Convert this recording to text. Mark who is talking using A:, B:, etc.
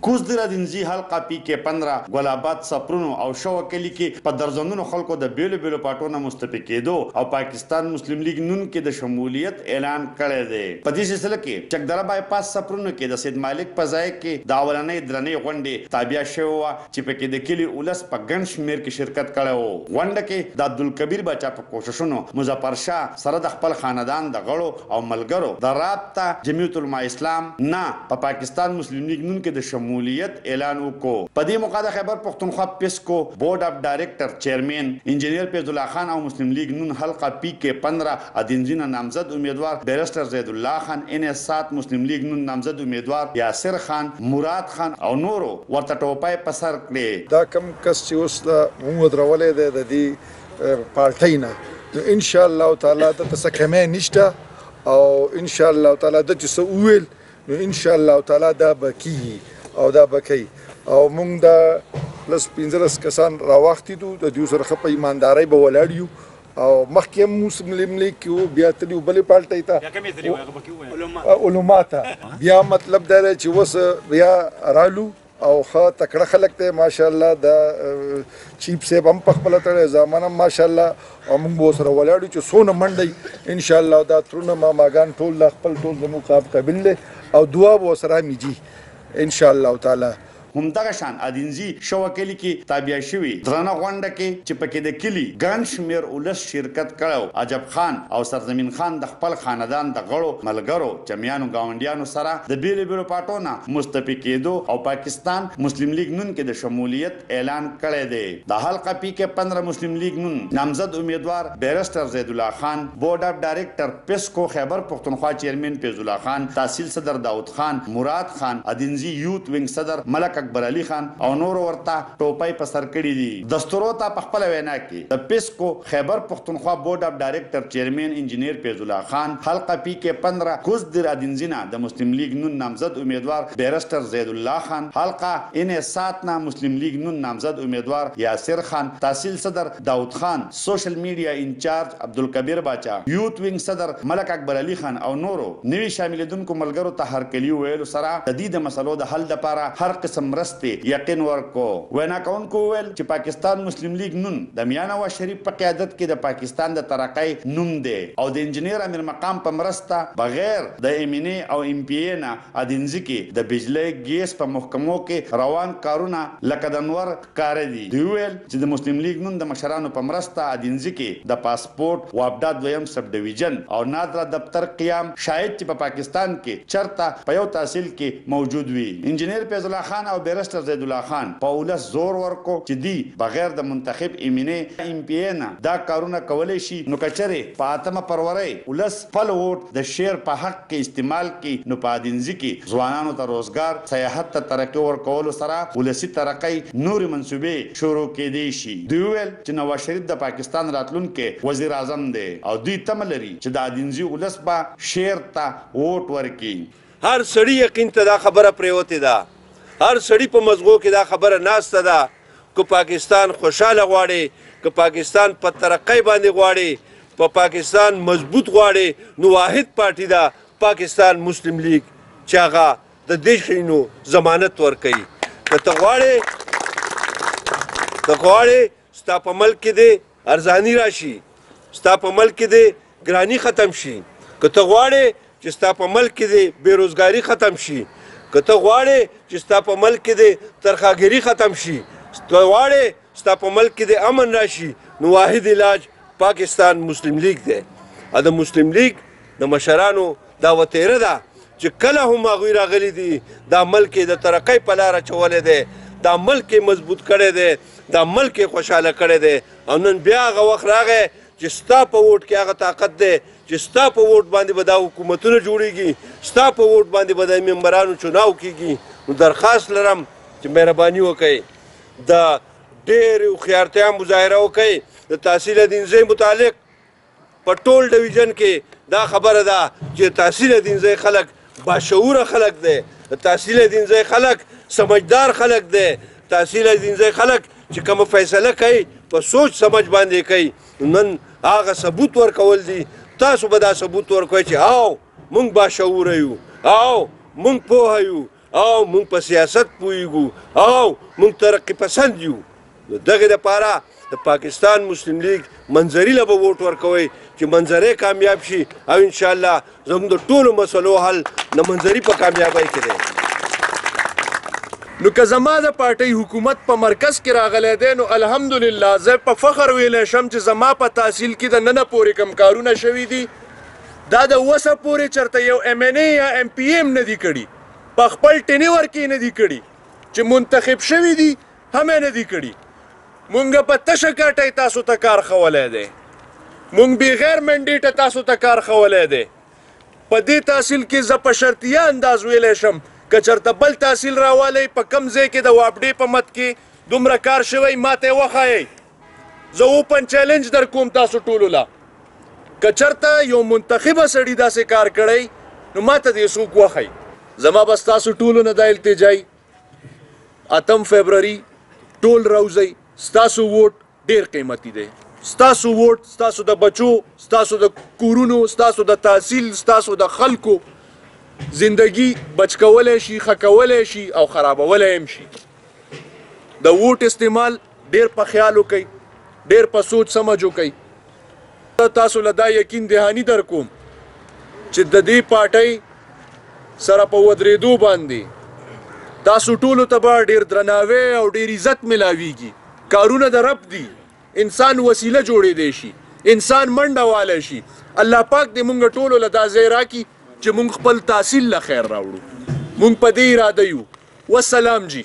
A: کوزدره دینزي حلقه پی کې 15 ګلابات سپرونو او شو کلی کې په درځندونو خلکو د بیلو بیلو پټونو مستفید کېدو او پاکستان مسلم لیگ نون کې د شمولیت اعلان کړی دی. په دې سلسله کې چکدره بایپاس سپرونو کې د سید مالک په ځای کې د اولنۍ درنې غونډې تابع شوی وه چې پکې د کلي ولس په ګڼ شمېر کې شرکت کړی و. غونډه کې د عبدالکبیر باچا په کوششونو مظفر شاه سره د خپل خاندان د غړو او ملګرو د رابطه جمعیت علماء اسلام نه په پاکستان مسلم لیگ نون کې د شمولیت اعلان وکړو. په دې موقع د خیبر پختونخوا پیسکو بورډ اف ډایریکټر چیرمن انجینیر فیض الله خان او مسلم لیگ نون حلقه پی کې 15 ادینزینا نامزد امیدوار بیرسټر زید الله خان NS7 مسلم لیگ نون نامزد امیدوار یاسر خان مراد خان او نورو ورته ټوپای په سر کړې.
B: دا کم کس چې اوس موږ درولې ده د دې پارټۍ نه نو ان شاء الله تعالی د څه کمې نشته او ان شاء الله تعالی د چې څه وویل نو ان شاء الله تعالی دا بکیږي او دا بکی او موږ دا پلس 15 کسان راوختي دو د دې سره په ایماندارۍ به ولاړ یو او مخکې مسلم لیگ کې بیا تلو بلې پالټۍ ته علما ته بیا مطلب دا دی چې اوس بیا رالو او ښه تکړه خلک دی ماشاءالله د چیف صاحب هم په خپله تړی زامن هم ماشاءالله او موږ به ورسره ولاړ یو چې څونه منډئ انشاءالله دا ترونه ماماګان ټول دا خپل ټول زموږ قابل دی او دعا به ورسره میږي انشاءالله تعالی.
A: همدغه شان ادینزي شو کلی کې تابع شوی درنه غونډه کې چې پکې د کلی ګڼ شمېر ولس شرکت کړو. عجب خان او سرزمین خان د خپل خاندان د غړو ملګرو جمعیانو ګاونډیانو سره د بیلو بیلو پټونه مستفید کېدو او پاکستان مسلم لیگ نون کې د شمولیت اعلان کړی دی. د حلقه پی کې 15 مسلم لیگ نون نامزد امیدوار بیرسټر زید الله خان بورډ اف ډایریکټر پیسکو خیبر پختونخوا چیرمن فیض الله خان تحصیل صدر داود خان مراد خان ادینزي یوت وینګ صدر ملک اکبر علي خان او نور ورته ټوپای په سر کړی دي. دستورو ته په خپل وینا کې د پیسکو خیبر پختونخوا بورډ اف ډایریکټر چیرمن انجینیر فیض الله خان حلقه پی کې 15 کوزدر ادینزینا د مسلم لیگ نون نامزد امیدوار بیرسټر زید الله خان حلقه NS7 نه مسلم لیگ نون نامزد امیدوار یاسر خان تحصیل صدر داود خان سوشل میډیا انچارج عبدالکبیر باچا یوت وینګ صدر ملک اکبر علي خان او نورو نوی شاملېدونکو ملګرو ته هرکلی ویلو سره د دې د مسلو د حل لپاره هر قسم مرستې یقین ورکو. وینا کوونکو ویل چې پاکستان مسلم لیگ نون د میاں نواز شریف په قیادت کې د پاکستان د ترقۍ نوم دی او د انجینیر امیر مقام په مرسته بغیر د MNA او MPA نه ادینزي کې د بجلی ګیس په محکمو کې روان کارونه لکه د انور کار دي. دوی ویل چې د مسلم لیگ نون د مشرانو په مرسته ادینزي کې د پاسپورت وابډا دویم سب ډیویژن او نادره دفتر قیام شاید چې په پاکستان کې چرته په یو تحصیل کې موجود وي. انجینیر فیض الله خان او بیرسټر زید الله خان په ولس زور ورکو چې دی بغیر د منتخب MNA MPA نه دا کارونه کولی شي نو کچره په اتمه پروري ولس خپل ووټ د شیر په حق کې استعمال کې نو په ادینزي کې ځوانانو ته روزګار سیاحت ته ترقی ورکولو سره ولسی ترقی نوري منصوبې شروع کېدی شي. دوی ویل چې نواز شریف د پاکستان راتلونکي وزیر اعظم دی او دوی تمه لري چې د ادینزي ولس به شیر ته ووټ ورکړي.
C: هر سړی یقین ته دا خبره پریوتې ده هر سړی په مزغو کې دا خبره ناسته ده که پاکستان خوشحاله غواړي که پاکستان په ترقۍ باندې غواړي په پاکستان مضبوط غواړي نو واحد پارټي ده پاکستان مسلم لیگ چې هغه د دې شیانو ضمانت ورکوي. که ته غواړې ستا په ملک کې دې ارزاني راشي ستا په ملک کې دې ګراني ختم شي که ته غواړې چې ستا په ملک کې دې بېروزګاري ختم شي که ته غواړې چې ستا په ملک کې دې ترخاګیري ختم شي ته غواړې ستا په ملک کې دې امن راشي نو واحد علاج پاکستان مسلم لیگ دی. د مسلم لیگ د مشرانو دا وتیره ده چې کله هم هغوی راغلي دي دا ملک د ترقۍ په لاره اچولی دی دا ملک مضبوط کړی دی دا ملک خوشحاله کړی دی او نن بیا هغه وخت راغی چې ستا په ووټ کې هغه طاقت دی چې ستا په ووټ باندې به دا حکومتونه جوړېږي ستا په ووټ باندې به د ممبرانو چناو کېږي. نو درخواست لرم چې مهرباني وکړئ د ډېرې هوښیارتیا مظاهره وکړئ د تحصیل دینزۍ متعلق په ټول ډویژن کې دا خبره ده چې تحصیل دینزۍ خلک باشعوره خلک دی د تحصیل دینزۍ خلک سمجدار خلک دی تحصیل دینزۍ خلک چې کومه فیصله کوي په سوچ سمجھ باندې کوي. نن هغه ثبوت ورکول دي تاسو به دا ثبوت ورکوئ چې او موږ باشعوره یو او موږ پوهه یو او مونږ په سیاست پوهیږو او مونږ ترقي پسند یو نو دغې دپاره د پاکستان مسلم لیگ منظري له به ووټ ورکوئ چې منظرې کامیاب شي او انشاءالله زموږ د ټولو مسلو حل د منظري په کامیابۍ کې دی.
D: نو که زما د پارټۍ حکومت په مرکز کې راغلی دی نو الحمدلله زه په فخر ویلی شم چې زما په تحصیل کې د ننه پورې کم کارونه شوي دي دا د اوسه پورې چېرته یو MNA یا MPA هم نه دي کړي په خپل ټینیور کې نه دي کړي چې منتخب شوي دي هم یې نه دي کړي. مونږ په تشه ګټۍ تاسو ته کار ښولی دی مونږ بغیر منډیټه تاسو ته کار ښولی دی. په دې تحصیل کې زه په شرطیه انداز ویلی شم که چېرته بل تحصیل راوالی په کم ځای کې د وابډې په مد کې دومره کار شوی ما ته یې وښایئ زه اوپن چیلنج در کوم تاسو ټولو له که چېرته یو منتخبه سړي داسې کار کړی نو ما ته دې څوک وښایي. زما به ستاسو ټولو نه دا التجایي 8 فبروري ټول راوځئ ستاسو ووټ ډیر قیمتي دی ستاسو ووټ ستاسو د بچو ستاسو د کورونو ستاسو د تحصیل ستاسو د خلکو زندگی بچ کولی شي ښه کولی شي او خرابولی هم شي. د ووټ استعمال ډیر په خیال وکئ ډیر په سوچ سمج وکئ. تاسو له دا یقین دهاني در کوم چې د دې پارټۍ سره په ودرېدو باندې تاسو ټولو ته به ډیر درناوی او ډیر عزت ملاویږي. کارونه د رب دي انسان وسیله جوړېدی شي انسان منډه والی شي. الله پاک دې مونږ ټولو له دا ځای راکړي چې مونږ خپل تحصیل له خیر راوړو. مونږ په دې اراده یو. والسلام جی.